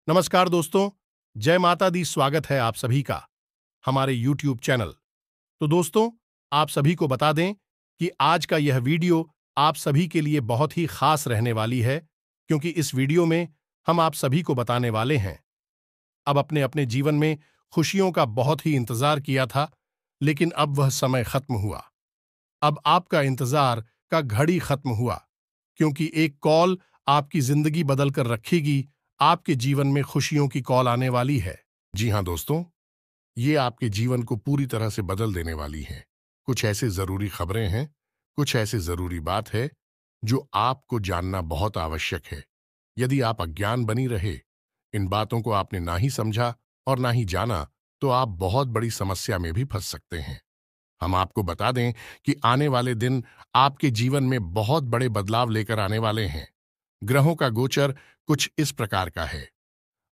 नमस्कार दोस्तों, जय माता दी। स्वागत है आप सभी का हमारे YouTube चैनल। तो दोस्तों, आप सभी को बता दें कि आज का यह वीडियो आप सभी के लिए बहुत ही खास रहने वाली है, क्योंकि इस वीडियो में हम आप सभी को बताने वाले हैं। अब अपने अपने जीवन में खुशियों का बहुत ही इंतजार किया था, लेकिन अब वह समय खत्म हुआ। अब आपका इंतजार का घड़ी खत्म हुआ, क्योंकि एक कॉल आपकी जिंदगी बदल कर रखेगी। आपके जीवन में खुशियों की कॉल आने वाली है। जी हां दोस्तों, ये आपके जीवन को पूरी तरह से बदल देने वाली है। कुछ ऐसे जरूरी खबरें हैं, कुछ ऐसी जरूरी बात है जो आपको जानना बहुत आवश्यक है। यदि आप अज्ञान बनी रहे, इन बातों को आपने ना ही समझा और ना ही जाना, तो आप बहुत बड़ी समस्या में भी फंस सकते हैं। हम आपको बता दें कि आने वाले दिन आपके जीवन में बहुत बड़े बदलाव लेकर आने वाले हैं। ग्रहों का गोचर कुछ इस प्रकार का है।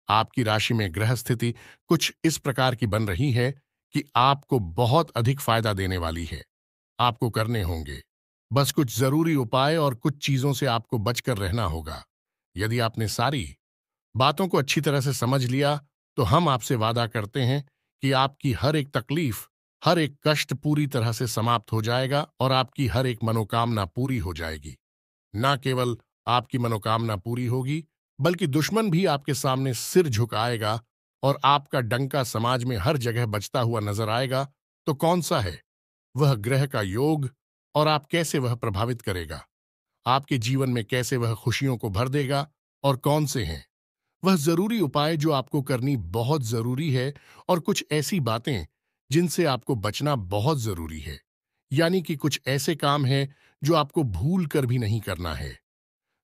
आपकी राशि में ग्रह स्थिति कुछ इस प्रकार की बन रही है कि आपको बहुत अधिक फायदा देने वाली है। आपको करने होंगे बस कुछ जरूरी उपाय, और कुछ चीजों से आपको बचकर रहना होगा। यदि आपने सारी बातों को अच्छी तरह से समझ लिया, तो हम आपसे वादा करते हैं कि आपकी हर एक तकलीफ, हर एक कष्ट पूरी तरह से समाप्त हो जाएगा और आपकी हर एक मनोकामना पूरी हो जाएगी। ना केवल आपकी मनोकामना पूरी होगी, बल्कि दुश्मन भी आपके सामने सिर झुकाएगा और आपका डंका समाज में हर जगह बजता हुआ नजर आएगा। तो कौन सा है वह ग्रह का योग, और आप कैसे वह प्रभावित करेगा, आपके जीवन में कैसे वह खुशियों को भर देगा, और कौन से हैं वह जरूरी उपाय जो आपको करनी बहुत जरूरी है, और कुछ ऐसी बातें जिनसे आपको बचना बहुत जरूरी है। यानी कि कुछ ऐसे काम हैं जो आपको भूल कर भी नहीं करना है।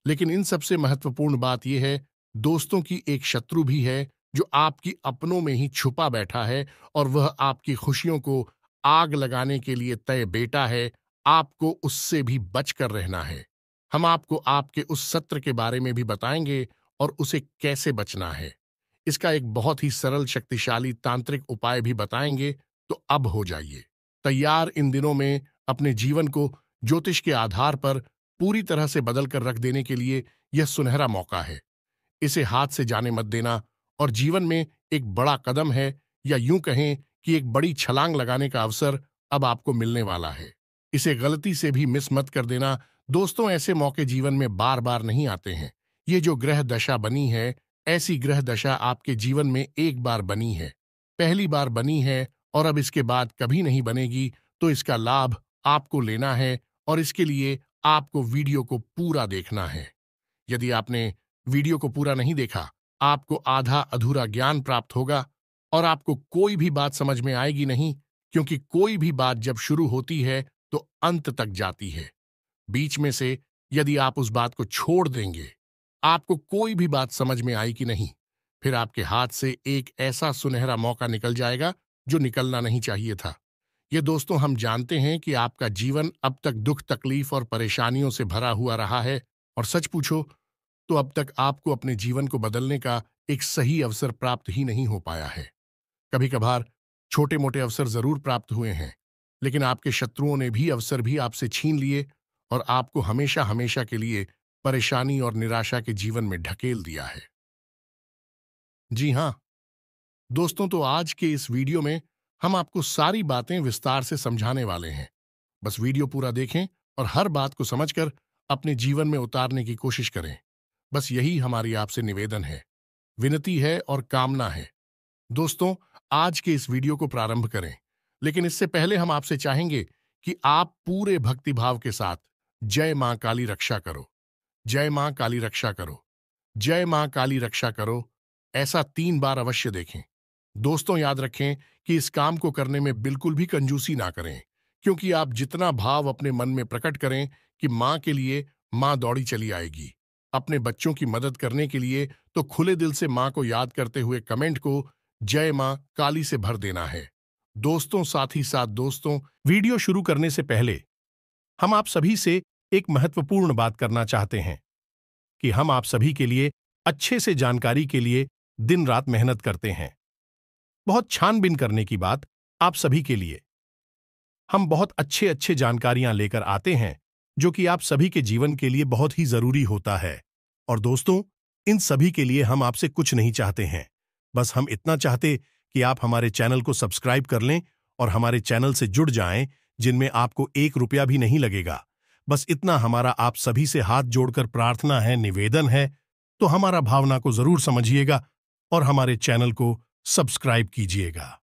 लेकिन इन सबसे महत्वपूर्ण बात यह है, दोस्तों की एक शत्रु भी है जो आपकी अपनों में ही छुपा बैठा है, और वह आपकी खुशियों को आग लगाने के लिए तय बेटा है। आपको उससे भी बचकर रहना है। हम आपको आपके उस सत्र के बारे में भी बताएंगे और उसे कैसे बचना है। इसका एक बहुत ही सरल शक्तिशाली तांत्रिक उपाय भी बताएंगे। तो अब हो जाइए तैयार। इन दिनों में अपने जीवन को ज्योतिष के आधार पर पूरी तरह से बदल कर रख देने के लिए यह सुनहरा मौका है। इसे हाथ से जाने मत देना, और जीवन में एक बड़ा कदम है, या यूं कहें कि एक बड़ी छलांग लगाने का अवसर अब आपको मिलने वाला है। इसे गलती से भी मिस मत कर देना। दोस्तों, ऐसे मौके जीवन में बार बार नहीं आते हैं। ये जो ग्रह दशा बनी है, ऐसी ग्रह दशा आपके जीवन में एक बार बनी है, पहली बार बनी है, और अब इसके बाद कभी नहीं बनेगी। तो इसका लाभ आपको लेना है, और इसके लिए आपको वीडियो को पूरा देखना है। यदि आपने वीडियो को पूरा नहीं देखा, आपको आधा अधूरा ज्ञान प्राप्त होगा, और आपको कोई भी बात समझ में आएगी नहीं, क्योंकि कोई भी बात जब शुरू होती है तो अंत तक जाती है। बीच में से यदि आप उस बात को छोड़ देंगे, आपको कोई भी बात समझ में आई कि नहीं, फिर आपके हाथ से एक ऐसा सुनहरा मौका निकल जाएगा जो निकलना नहीं चाहिए था। ये दोस्तों, हम जानते हैं कि आपका जीवन अब तक दुख, तकलीफ और परेशानियों से भरा हुआ रहा है, और सच पूछो तो अब तक आपको अपने जीवन को बदलने का एक सही अवसर प्राप्त ही नहीं हो पाया है। कभी कभार छोटे मोटे अवसर जरूर प्राप्त हुए हैं, लेकिन आपके शत्रुओं ने भी अवसर भी आपसे छीन लिए, और आपको हमेशा हमेशा के लिए परेशानी और निराशा के जीवन में ढकेल दिया है। जी हां दोस्तों, तो आज के इस वीडियो में हम आपको सारी बातें विस्तार से समझाने वाले हैं। बस वीडियो पूरा देखें और हर बात को समझकर अपने जीवन में उतारने की कोशिश करें। बस यही हमारी आपसे निवेदन है, विनती है और कामना है। दोस्तों, आज के इस वीडियो को प्रारंभ करें, लेकिन इससे पहले हम आपसे चाहेंगे कि आप पूरे भक्तिभाव के साथ जय मां काली रक्षा करो, जय मां काली रक्षा करो, जय मां काली रक्षा करो, ऐसा 3 बार अवश्य देखें। दोस्तों, याद रखें कि इस काम को करने में बिल्कुल भी कंजूसी ना करें, क्योंकि आप जितना भाव अपने मन में प्रकट करें कि मां के लिए, मां दौड़ी चली आएगी। अपने बच्चों की मदद करने के लिए तो खुले दिल से मां को याद करते हुए कमेंट को जय मां काली से भर देना है। दोस्तों, साथ ही साथ दोस्तों, वीडियो शुरू करने से पहले हम आप सभी से एक महत्वपूर्ण बात करना चाहते हैं कि हम आप सभी के लिए अच्छे से जानकारी के लिए दिन रात मेहनत करते हैं। बहुत छानबीन करने की बात आप सभी के लिए। हम बहुत अच्छे अच्छे जानकारियां लेकर आते हैं, जो कि आप सभी के जीवन के लिए बहुत ही जरूरी होता है। और दोस्तों, इन सभी के लिए हम आपसे कुछ नहीं चाहते हैं। बस हम इतना चाहते कि आप हमारे चैनल को सब्सक्राइब कर लें और हमारे चैनल से जुड़ जाएं, जिनमें आपको 1 रुपया भी नहीं लगेगा। बस इतना हमारा आप सभी से हाथ जोड़कर प्रार्थना है, निवेदन है। तो हमारा भावना को जरूर समझिएगा और हमारे चैनल को सब्सक्राइब कीजिएगा।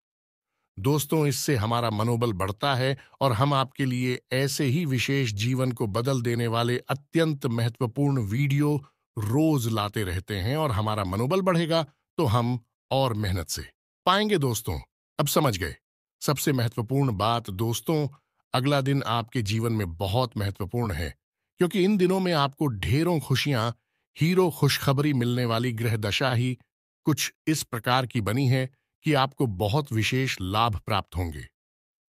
दोस्तों, इससे हमारा मनोबल बढ़ता है और हम आपके लिए ऐसे ही विशेष जीवन को बदल देने वाले अत्यंत महत्वपूर्ण वीडियो रोज लाते रहते हैं और हमारा मनोबल बढ़ेगा तो हम और मेहनत से पाएंगे। दोस्तों, अब समझ गए। सबसे महत्वपूर्ण बात दोस्तों, अगला दिन आपके जीवन में बहुत महत्वपूर्ण है, क्योंकि इन दिनों में आपको ढेरों खुशियां, हीरो खुशखबरी मिलने वाली ग्रह दशा ही कुछ इस प्रकार की बनी है कि आपको बहुत विशेष लाभ प्राप्त होंगे।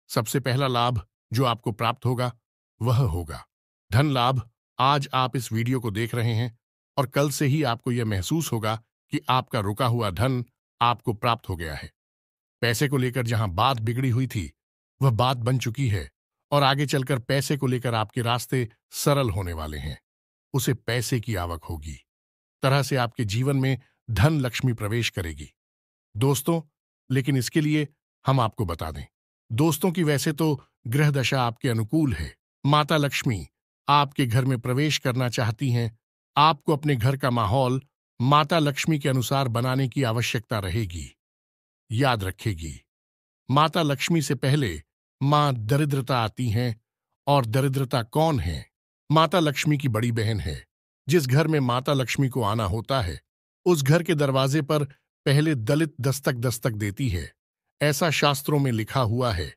सबसे पहला लाभ जो आपको प्राप्त होगा वह होगा धन लाभ। आज आप इस वीडियो को देख रहे हैं और कल से ही आपको यह महसूस होगा कि आपका रुका हुआ धन आपको प्राप्त हो गया है। पैसे को लेकर जहां बात बिगड़ी हुई थी वह बात बन चुकी है और आगे चलकर पैसे को लेकर आपके रास्ते सरल होने वाले हैं। उसे पैसे की आवक होगी, तरह से आपके जीवन में धन लक्ष्मी प्रवेश करेगी। दोस्तों, लेकिन इसके लिए हम आपको बता दें दोस्तों कि वैसे तो ग्रह दशा आपके अनुकूल है। माता लक्ष्मी आपके घर में प्रवेश करना चाहती हैं। आपको अपने घर का माहौल माता लक्ष्मी के अनुसार बनाने की आवश्यकता रहेगी। याद रखेगी, माता लक्ष्मी से पहले मां दरिद्रता आती हैं। और दरिद्रता कौन है? माता लक्ष्मी की बड़ी बहन है। जिस घर में माता लक्ष्मी को आना होता है उस घर के दरवाजे पर पहले दलित दस्तक दस्तक देती है। ऐसा शास्त्रों में लिखा हुआ है।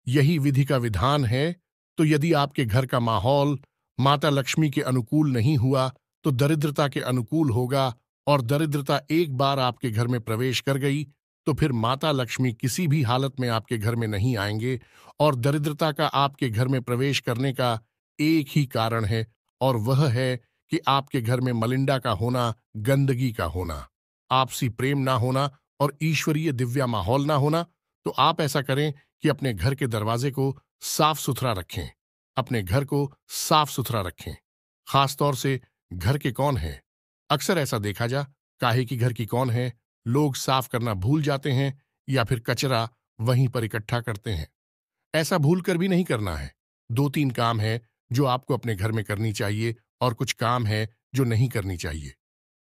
यही विधि का विधान है। तो यदि आपके घर का माहौल माता लक्ष्मी के अनुकूल नहीं हुआ तो दरिद्रता के अनुकूल होगा, और दरिद्रता एक बार आपके घर में प्रवेश कर गई तो फिर माता लक्ष्मी किसी भी हालत में आपके घर में नहीं आएंगे। और दरिद्रता का आपके घर में प्रवेश करने का एक ही कारण है, और वह है कि आपके घर में मलिंडा का होना, गंदगी का होना, आपसी प्रेम ना होना और ईश्वरीय दिव्या माहौल ना होना। तो आप ऐसा करें कि अपने घर के दरवाजे को साफ सुथरा रखें। अपने घर को साफ सुथरा रखें। खासतौर से घर के कौन है। अक्सर ऐसा देखा जा, काहे की घर की कौन है, लोग साफ करना भूल जाते हैं या फिर कचरा वहीं पर इकट्ठा करते हैं। ऐसा भूल कर भी नहीं करना है। 2-3 काम है जो आपको अपने घर में करनी चाहिए और कुछ काम है जो नहीं करनी चाहिए।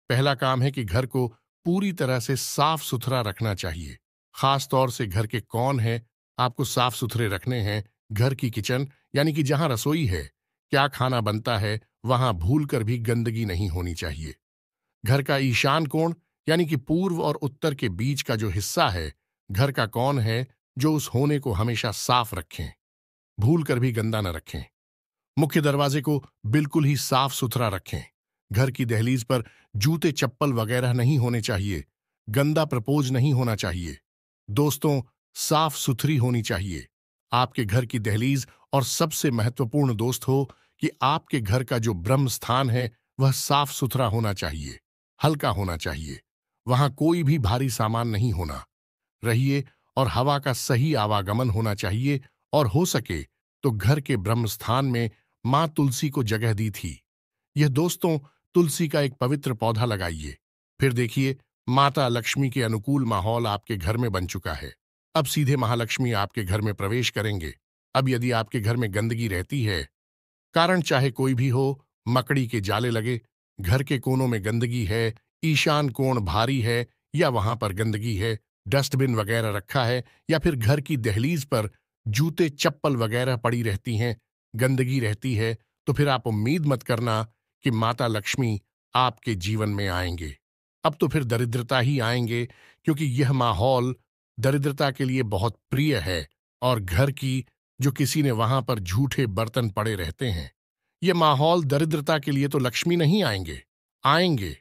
पहला काम है कि घर को पूरी तरह से साफ सुथरा रखना चाहिए। खास तौर से घर के कौन है आपको साफ सुथरे रखने हैं। घर की किचन यानी कि जहां रसोई है, क्या खाना बनता है, वहां भूल कर भी गंदगी नहीं होनी चाहिए। घर का ईशान कोण यानी कि पूर्व और उत्तर के बीच का जो हिस्सा है, घर का कौन है जो उस होने को हमेशा साफ रखें, भूल कर भी गंदा न रखें। मुख्य दरवाजे को बिल्कुल ही साफ सुथरा रखें। घर की दहलीज पर जूते चप्पल वगैरह नहीं होने चाहिए। गंदा प्रपोज नहीं होना चाहिए। दोस्तों, साफ सुथरी होनी चाहिए आपके घर की दहलीज। और सबसे महत्वपूर्ण दोस्त हो कि आपके घर का जो ब्रह्म स्थान है वह साफ सुथरा होना चाहिए, हल्का होना चाहिए। वहां कोई भी भारी सामान नहीं होना रहिए और हवा का सही आवागमन होना चाहिए। और हो सके तो घर के ब्रह्म स्थान में मां तुलसी को जगह दी थी। यह दोस्तों, तुलसी का एक पवित्र पौधा लगाइए। फिर देखिए, माता लक्ष्मी के अनुकूल माहौल आपके घर में बन चुका है। अब सीधे महालक्ष्मी आपके घर में प्रवेश करेंगे। अब यदि आपके घर में गंदगी रहती है, कारण चाहे कोई भी हो, मकड़ी के जाले लगे, घर के कोनों में गंदगी है, ईशान कोण भारी है या वहां पर गंदगी है, डस्टबिन वगैरह रखा है, या फिर घर की दहलीज पर जूते चप्पल वगैरह पड़ी रहती हैं, गंदगी रहती है, तो फिर आप उम्मीद मत करना कि माता लक्ष्मी आपके जीवन में आएंगे। अब तो फिर दरिद्रता ही आएंगे, क्योंकि यह माहौल दरिद्रता के लिए बहुत प्रिय है। और घर की जो किसी ने वहां पर झूठे बर्तन पड़े रहते हैं, यह माहौल दरिद्रता के लिए तो लक्ष्मी नहीं आएंगे। आएंगे।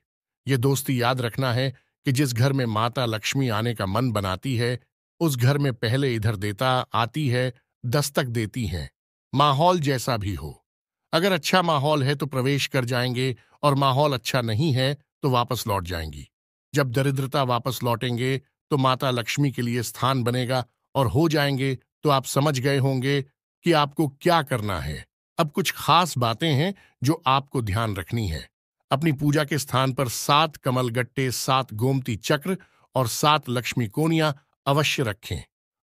ये दोस्ती याद रखना है कि जिस घर में माता लक्ष्मी आने का मन बनाती है उस घर में पहले इधर देता आती है, दस्तक देती हैं। माहौल जैसा भी हो, अगर अच्छा माहौल है तो प्रवेश कर जाएंगे और माहौल अच्छा नहीं है तो वापस लौट जाएंगी। जब दरिद्रता वापस लौटेंगे तो माता लक्ष्मी के लिए स्थान बनेगा और हो जाएंगे तो आप समझ गए होंगे कि आपको क्या करना है। अब कुछ खास बातें हैं जो आपको ध्यान रखनी है। अपनी पूजा के स्थान पर 7 कमल गट्टे, 7 गोमती चक्र और 7 लक्ष्मी कोनियां अवश्य रखें।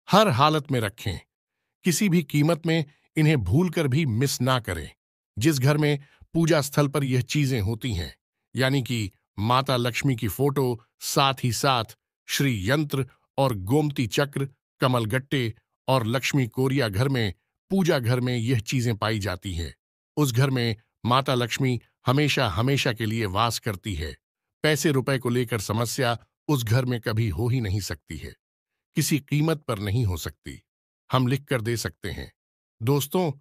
हर हालत में रखें। किसी भी कीमत में इन्हें भूलकर भी मिस ना करें। जिस घर में पूजा स्थल पर यह चीजें होती हैं, यानी कि माता लक्ष्मी की फोटो, साथ ही साथ श्री यंत्र और गोमती चक्र, कमल गट्टे और लक्ष्मी कोरिया घर में, पूजा घर में यह चीजें पाई जाती हैं, उस घर में माता लक्ष्मी हमेशा हमेशा के लिए वास करती है। पैसे रुपए को लेकर समस्या उस घर में कभी हो ही नहीं सकती है, किसी कीमत पर नहीं हो सकती। हम लिख कर दे सकते हैं। दोस्तों,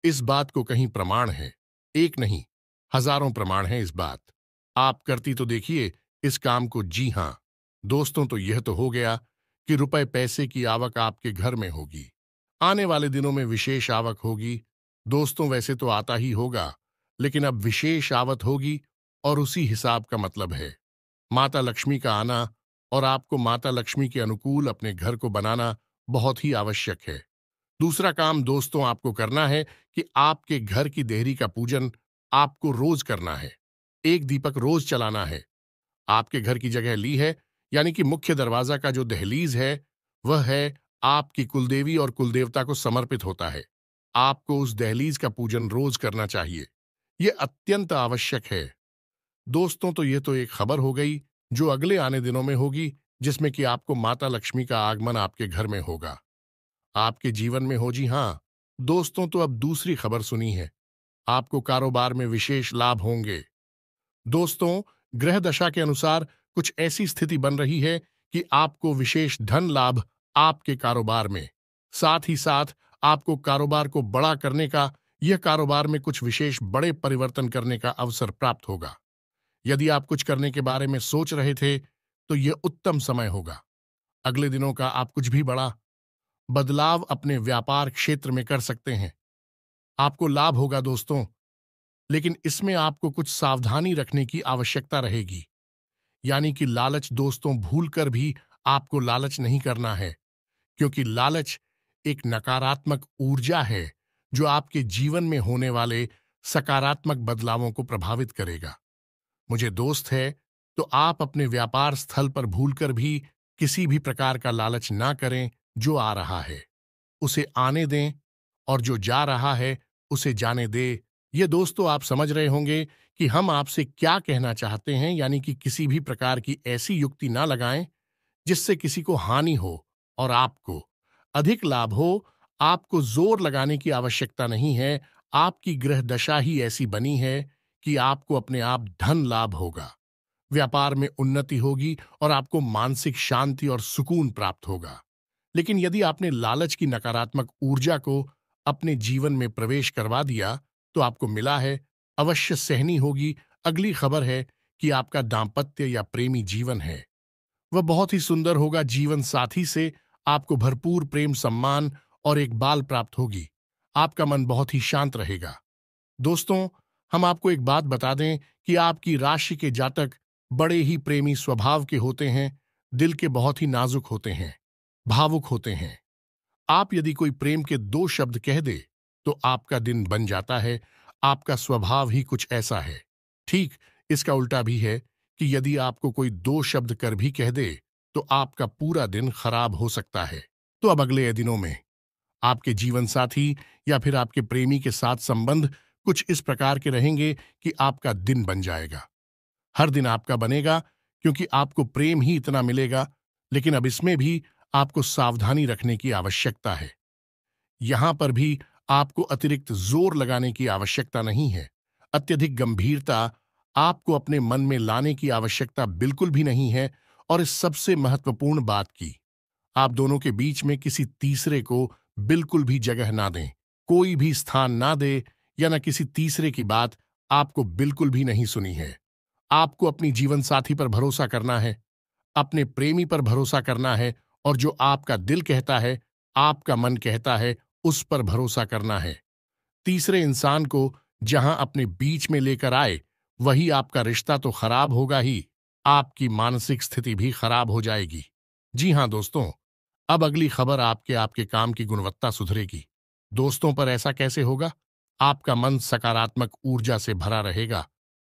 इस बात को कहीं प्रमाण है, एक नहीं, हजारों प्रमाण हैं इस बात। आप करती तो देखिए इस काम को। जी हां दोस्तों, तो यह तो हो गया कि रुपए पैसे की आवक आपके घर में होगी। आने वाले दिनों में विशेष आवक होगी। दोस्तों, वैसे तो आता ही होगा, लेकिन अब विशेष आवक होगी और उसी हिसाब का मतलब है माता लक्ष्मी का आना, और आपको माता लक्ष्मी के अनुकूल अपने घर को बनाना बहुत ही आवश्यक है। दूसरा काम दोस्तों आपको करना है कि आपके घर की देहरी का पूजन आपको रोज करना है। एक दीपक रोज जलाना है। आपके घर की जगह ली है, यानी कि मुख्य दरवाजा का जो दहलीज है, वह है आपकी कुलदेवी और कुलदेवता को समर्पित होता है। आपको उस दहलीज का पूजन रोज करना चाहिए। यह अत्यंत आवश्यक है। दोस्तों, तो ये तो एक खबर हो गई जो अगले आने दिनों में होगी, जिसमें कि आपको माता लक्ष्मी का आगमन आपके घर में होगा, आपके जीवन में हो। जी हां दोस्तों, तो अब दूसरी खबर सुनी है। आपको कारोबार में विशेष लाभ होंगे। दोस्तों, ग्रह दशा के अनुसार कुछ ऐसी स्थिति बन रही है कि आपको विशेष धन लाभ आपके कारोबार में, साथ ही साथ आपको कारोबार को बड़ा करने का, यह कारोबार में कुछ विशेष बड़े परिवर्तन करने का अवसर प्राप्त होगा। यदि आप कुछ करने के बारे में सोच रहे थे तो यह उत्तम समय होगा। अगले दिनों का आप कुछ भी बड़ा बदलाव अपने व्यापार क्षेत्र में कर सकते हैं। आपको लाभ होगा दोस्तों, लेकिन इसमें आपको कुछ सावधानी रखने की आवश्यकता रहेगी। यानी कि लालच दोस्तों, भूलकर भी आपको लालच नहीं करना है, क्योंकि लालच एक नकारात्मक ऊर्जा है जो आपके जीवन में होने वाले सकारात्मक बदलावों को प्रभावित करेगा। मुझे दोस्त है तो आप अपने व्यापार स्थल पर भूलकर भी किसी भी प्रकार का लालच ना करें। जो आ रहा है उसे आने दें, और जो जा रहा है उसे जाने दे। ये दोस्तों, आप समझ रहे होंगे कि हम आपसे क्या कहना चाहते हैं, यानी कि किसी भी प्रकार की ऐसी युक्ति ना लगाएं जिससे किसी को हानि हो और आपको अधिक लाभ हो। आपको जोर लगाने की आवश्यकता नहीं है। आपकी ग्रह दशा ही ऐसी बनी है कि आपको अपने आप धन लाभ होगा, व्यापार में उन्नति होगी और आपको मानसिक शांति और सुकून प्राप्त होगा। लेकिन यदि आपने लालच की नकारात्मक ऊर्जा को अपने जीवन में प्रवेश करवा दिया तो आपको मिला है, अवश्य सहनी होगी। अगली खबर है कि आपका दाम्पत्य या प्रेमी जीवन है, वह बहुत ही सुंदर होगा। जीवन साथी से आपको भरपूर प्रेम, सम्मान और एक बाल प्राप्त होगी। आपका मन बहुत ही शांत रहेगा। दोस्तों, हम आपको एक बात बता दें कि आपकी राशि के जातक बड़े ही प्रेमी स्वभाव के होते हैं, दिल के बहुत ही नाजुक होते हैं, भावुक होते हैं। आप यदि कोई प्रेम के 2 शब्द कह दे तो आपका दिन बन जाता है। आपका स्वभाव ही कुछ ऐसा है। ठीक इसका उल्टा भी है कि यदि आपको कोई 2 शब्द कर भी कह दे तो आपका पूरा दिन खराब हो सकता है। तो अब अगले दिनों में आपके जीवन साथी या फिर आपके प्रेमी के साथ संबंध कुछ इस प्रकार के रहेंगे कि आपका दिन बन जाएगा। हर दिन आपका बनेगा, क्योंकि आपको प्रेम ही इतना मिलेगा। लेकिन अब इसमें भी आपको सावधानी रखने की आवश्यकता है। यहां पर भी आपको अतिरिक्त जोर लगाने की आवश्यकता नहीं है। अत्यधिक गंभीरता आपको अपने मन में लाने की आवश्यकता बिल्कुल भी नहीं है। और इस सबसे महत्वपूर्ण बात की, आप दोनों के बीच में किसी तीसरे को बिल्कुल भी जगह ना दें, कोई भी स्थान ना दे, या न किसी तीसरे की बात आपको बिल्कुल भी नहीं सुनी है। आपको अपनी जीवन साथी पर भरोसा करना है, अपने प्रेमी पर भरोसा करना है, और जो आपका दिल कहता है, आपका मन कहता है, उस पर भरोसा करना है। तीसरे इंसान को जहां अपने बीच में लेकर आए, वही आपका रिश्ता तो खराब होगा ही, आपकी मानसिक स्थिति भी खराब हो जाएगी। जी हां दोस्तों, अब अगली खबर आपके आपके काम की गुणवत्ता सुधरेगी। दोस्तों, पर ऐसा कैसे होगा? आपका मन सकारात्मक ऊर्जा से भरा रहेगा।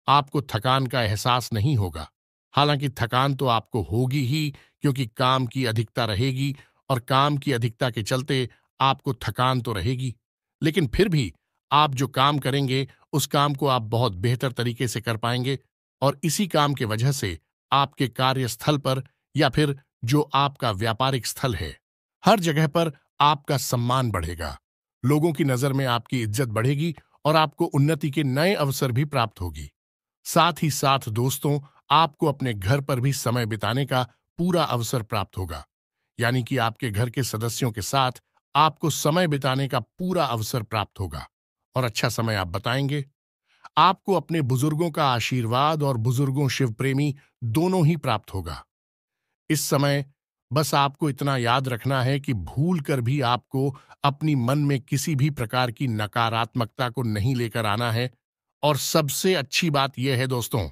आपको थकान का एहसास नहीं होगा। हालांकि थकान तो आपको होगी ही, क्योंकि काम की अधिकता रहेगी और काम की अधिकता के चलते आपको थकान तो रहेगी। लेकिन फिर भी आप जो काम करेंगे उस काम को आप बहुत बेहतर तरीके से कर पाएंगे, और इसी काम के वजह से आपके कार्यस्थल पर या फिर जो आपका व्यापारिक स्थल है, हर जगह पर आपका सम्मान बढ़ेगा। लोगों की नजर में आपकी इज्जत बढ़ेगी और आपको उन्नति के नए अवसर भी प्राप्त होगी। साथ ही साथ दोस्तों, आपको अपने घर पर भी समय बिताने का पूरा अवसर प्राप्त होगा। यानी कि आपके घर के सदस्यों के साथ आपको समय बिताने का पूरा अवसर प्राप्त होगा और अच्छा समय आप बताएंगे। आपको अपने बुजुर्गों का आशीर्वाद और बुजुर्गों शिव प्रेमी दोनों ही प्राप्त होगा। इस समय बस आपको इतना याद रखना है कि भूल कर भी आपको अपनी मन में किसी भी प्रकार की नकारात्मकता को नहीं लेकर आना है। और सबसे अच्छी बात यह है दोस्तों,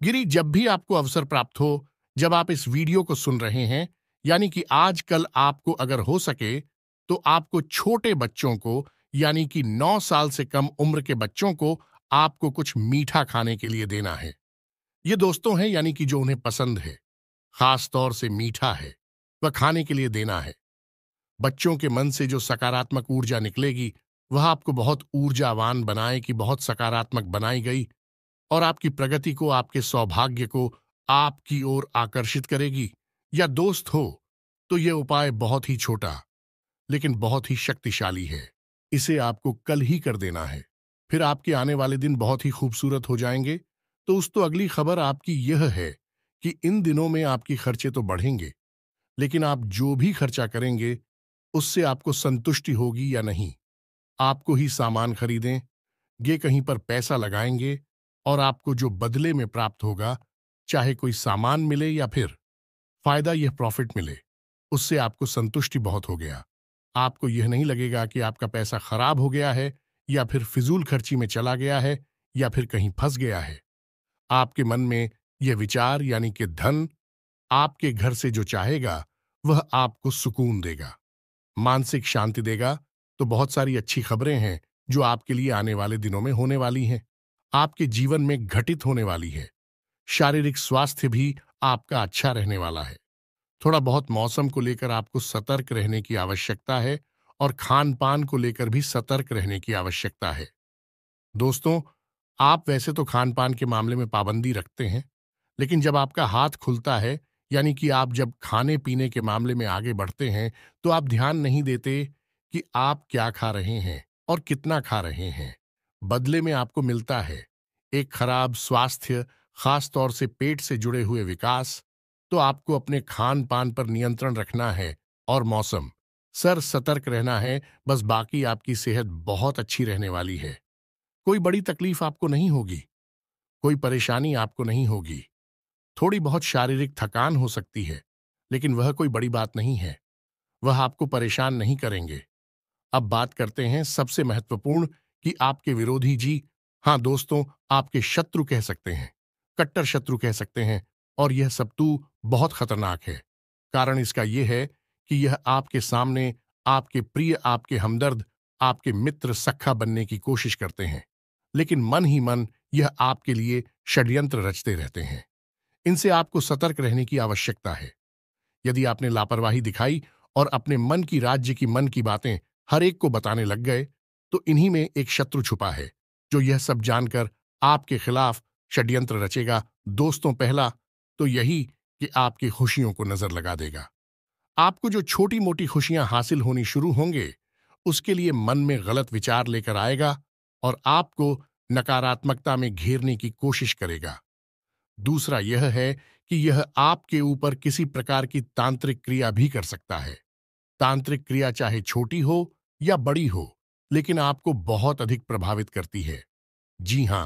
गिरी, जब भी आपको अवसर प्राप्त हो, जब आप इस वीडियो को सुन रहे हैं, यानी कि आजकल आपको अगर हो सके तो आपको छोटे बच्चों को, यानी कि 9 साल से कम उम्र के बच्चों को आपको कुछ मीठा खाने के लिए देना है। ये दोस्तों हैं यानी कि जो उन्हें पसंद है, खास तौर से मीठा है, वह खाने के लिए देना है। बच्चों के मन से जो सकारात्मक ऊर्जा निकलेगी वह आपको बहुत ऊर्जावान बनाए कि बहुत सकारात्मक बनाई गई, और आपकी प्रगति को, आपके सौभाग्य को आपकी ओर आकर्षित करेगी। या दोस्त हो तो यह उपाय बहुत ही छोटा लेकिन बहुत ही शक्तिशाली है। इसे आपको कल ही कर देना है, फिर आपके आने वाले दिन बहुत ही खूबसूरत हो जाएंगे। तो अगली खबर आपकी यह है कि इन दिनों में आपकी खर्चे तो बढ़ेंगे, लेकिन आप जो भी खर्चा करेंगे उससे आपको संतुष्टि होगी या नहीं। आपको ही सामान खरीदें, ये कहीं पर पैसा लगाएंगे और आपको जो बदले में प्राप्त होगा, चाहे कोई सामान मिले या फिर फायदा, यह प्रॉफिट मिले, उससे आपको संतुष्टि बहुत हो गया। आपको यह नहीं लगेगा कि आपका पैसा खराब हो गया है या फिर फिजूल खर्ची में चला गया है या फिर कहीं फंस गया है। आपके मन में यह विचार यानी कि धन आपके घर से जो चाहेगा वह आपको सुकून देगा, मानसिक शांति देगा। तो बहुत सारी अच्छी खबरें हैं जो आपके लिए आने वाले दिनों में होने वाली हैं, आपके जीवन में घटित होने वाली है। शारीरिक स्वास्थ्य भी आपका अच्छा रहने वाला है। थोड़ा बहुत मौसम को लेकर आपको सतर्क रहने की आवश्यकता है और खान पान को लेकर भी सतर्क रहने की आवश्यकता है। दोस्तों, आप वैसे तो खान पान के मामले में पाबंदी रखते हैं, लेकिन जब आपका हाथ खुलता है, यानी कि आप जब खाने पीने के मामले में आगे बढ़ते हैं, तो आप ध्यान नहीं देते कि आप क्या खा रहे हैं और कितना खा रहे हैं। बदले में आपको मिलता है एक खराब स्वास्थ्य, खास तौर से पेट से जुड़े हुए विकास। तो आपको अपने खान पान पर नियंत्रण रखना है और मौसम सर सतर्क रहना है। बस बाकी आपकी सेहत बहुत अच्छी रहने वाली है। कोई बड़ी तकलीफ आपको नहीं होगी, कोई परेशानी आपको नहीं होगी। थोड़ी बहुत शारीरिक थकान हो सकती है, लेकिन वह कोई बड़ी बात नहीं है, वह आपको परेशान नहीं करेंगे। अब बात करते हैं सबसे महत्वपूर्ण कि आपके विरोधी जी, हाँ दोस्तों, आपके शत्रु कह सकते हैं, कट्टर शत्रु कह सकते हैं, और यह शत्रु बहुत खतरनाक है। कारण इसका यह है कि यह आपके सामने आपके प्रिय, आपके हमदर्द, आपके मित्र, सखा बनने की कोशिश करते हैं, लेकिन मन ही मन यह आपके लिए षड्यंत्र रचते रहते हैं। इनसे आपको सतर्क रहने की आवश्यकता है। यदि आपने लापरवाही दिखाई और अपने मन की, राज्य की मन की बातें हर एक को बताने लग गए, तो इन्हीं में एक शत्रु छुपा है जो यह सब जानकर आपके खिलाफ षड्यंत्र रचेगा। दोस्तों, पहला तो यही कि आपकी खुशियों को नजर लगा देगा। आपको जो छोटी मोटी खुशियां हासिल होनी शुरू होंगे, उसके लिए मन में गलत विचार लेकर आएगा और आपको नकारात्मकता में घेरने की कोशिश करेगा। दूसरा यह है कि यह आपके ऊपर किसी प्रकार की तांत्रिक क्रिया भी कर सकता है। तांत्रिक क्रिया चाहे छोटी हो या बड़ी हो, लेकिन आपको बहुत अधिक प्रभावित करती है। जी हां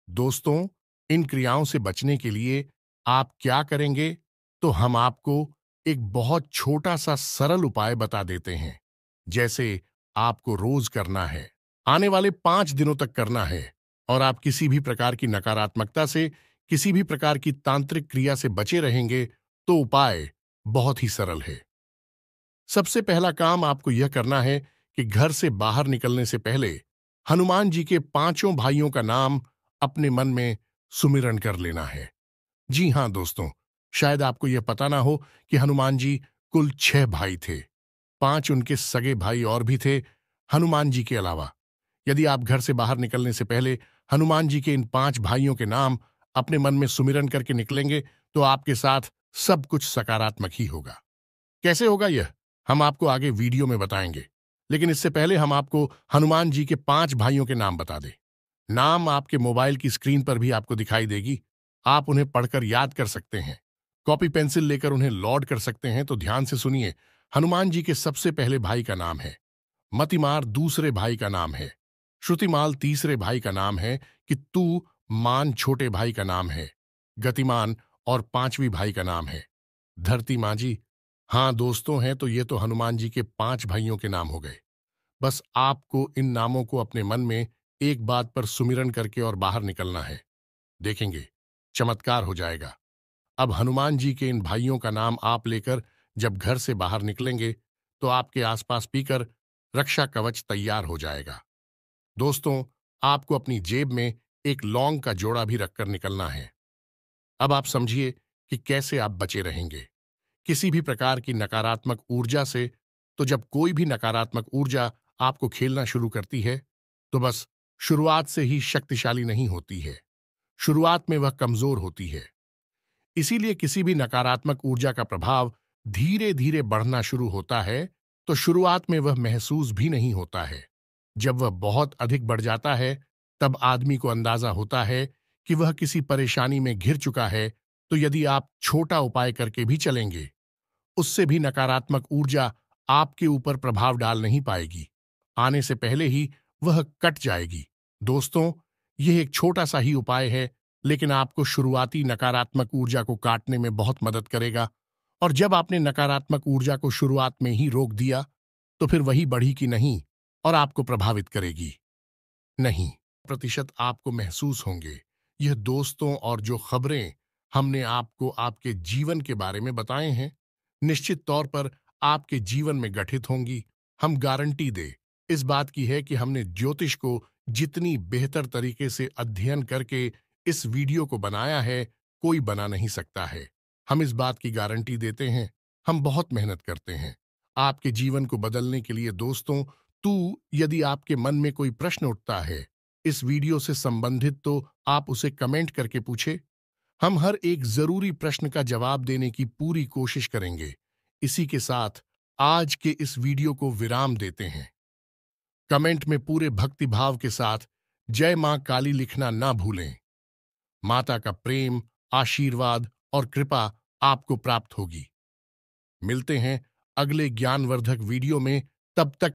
दोस्तों, इन क्रियाओं से बचने के लिए आप क्या करेंगे, तो हम आपको एक बहुत छोटा सा सरल उपाय बता देते हैं। जैसे आपको रोज करना है, आने वाले 5 दिनों तक करना है, और आप किसी भी प्रकार की नकारात्मकता से, किसी भी प्रकार की तांत्रिक क्रिया से बचे रहेंगे। तो उपाय बहुत ही सरल है। सबसे पहला काम आपको यह करना है कि घर से बाहर निकलने से पहले हनुमान जी के 5 भाइयों का नाम अपने मन में सुमिरन कर लेना है। जी हां दोस्तों, शायद आपको यह पता ना हो कि हनुमान जी कुल 6 भाई थे। 5 उनके सगे भाई और भी थे हनुमान जी के अलावा। यदि आप घर से बाहर निकलने से पहले हनुमान जी के इन 5 भाइयों के नाम अपने मन में सुमिरन करके निकलेंगे तो आपके साथ सब कुछ सकारात्मक ही होगा। कैसे होगा यह, हम आपको आगे वीडियो में बताएंगे। लेकिन इससे पहले हम आपको हनुमान जी के 5 भाइयों के नाम बता दें। नाम आपके मोबाइल की स्क्रीन पर भी आपको दिखाई देगी। आप उन्हें पढ़कर याद कर सकते हैं। कॉपी पेंसिल लेकर उन्हें लॉर्ड कर सकते हैं। तो ध्यान से सुनिए। हनुमान जी के सबसे पहले भाई का नाम है मतिमार, दूसरे भाई का नाम है श्रुतिमाल, तीसरे भाई का नाम है कित्तू मान, छोटे भाई का नाम है गतिमान और 5वीं भाई का नाम है धरती मांझी। हाँ दोस्तों, हैं तो ये तो हनुमान जी के 5 भाइयों के नाम हो गए। बस आपको इन नामों को अपने मन में एक बात पर सुमिरन करके और बाहर निकलना है। देखेंगे, चमत्कार हो जाएगा। अब हनुमान जी के इन भाइयों का नाम आप लेकर जब घर से बाहर निकलेंगे तो आपके आसपास पीकर रक्षा कवच तैयार हो जाएगा। दोस्तों, आपको अपनी जेब में एक लौंग का जोड़ा भी रखकर निकलना है। अब आप समझिए कि कैसे आप बचे रहेंगे किसी भी प्रकार की नकारात्मक ऊर्जा से। तो जब कोई भी नकारात्मक ऊर्जा आपको खेलना शुरू करती है तो बस शुरुआत से ही शक्तिशाली नहीं होती है, शुरुआत में वह कमजोर होती है। इसीलिए किसी भी नकारात्मक ऊर्जा का प्रभाव धीरे धीरे बढ़ना शुरू होता है तो शुरुआत में वह महसूस भी नहीं होता है। जब वह बहुत अधिक बढ़ जाता है तब आदमी को अंदाजा होता है कि वह किसी परेशानी में घिर चुका है। तो यदि आप छोटा उपाय करके भी चलेंगे उससे भी नकारात्मक ऊर्जा आपके ऊपर प्रभाव डाल नहीं पाएगी। आने से पहले ही वह कट जाएगी। दोस्तों, यह एक छोटा सा ही उपाय है लेकिन आपको शुरुआती नकारात्मक ऊर्जा को काटने में बहुत मदद करेगा। और जब आपने नकारात्मक ऊर्जा को शुरुआत में ही रोक दिया तो फिर वही बढ़ी कि नहीं और आपको प्रभावित करेगी नहीं। प्रतिशत आपको महसूस होंगे। यह दोस्तों और जो खबरें हमने आपको आपके जीवन के बारे में बताए हैं निश्चित तौर पर आपके जीवन में गठित होंगी। हम गारंटी दे इस बात की है कि हमने ज्योतिष को जितनी बेहतर तरीके से अध्ययन करके इस वीडियो को बनाया है कोई बना नहीं सकता है। हम इस बात की गारंटी देते हैं। हम बहुत मेहनत करते हैं आपके जीवन को बदलने के लिए। दोस्तों, यदि आपके मन में कोई प्रश्न उठता है इस वीडियो से संबंधित तो आप उसे कमेंट करके पूछे। हम हर एक जरूरी प्रश्न का जवाब देने की पूरी कोशिश करेंगे। इसी के साथ आज के इस वीडियो को विराम देते हैं। कमेंट में पूरे भक्ति भाव के साथ जय मां काली लिखना ना भूलें। माता का प्रेम, आशीर्वाद और कृपा आपको प्राप्त होगी। मिलते हैं अगले ज्ञानवर्धक वीडियो में। तब तक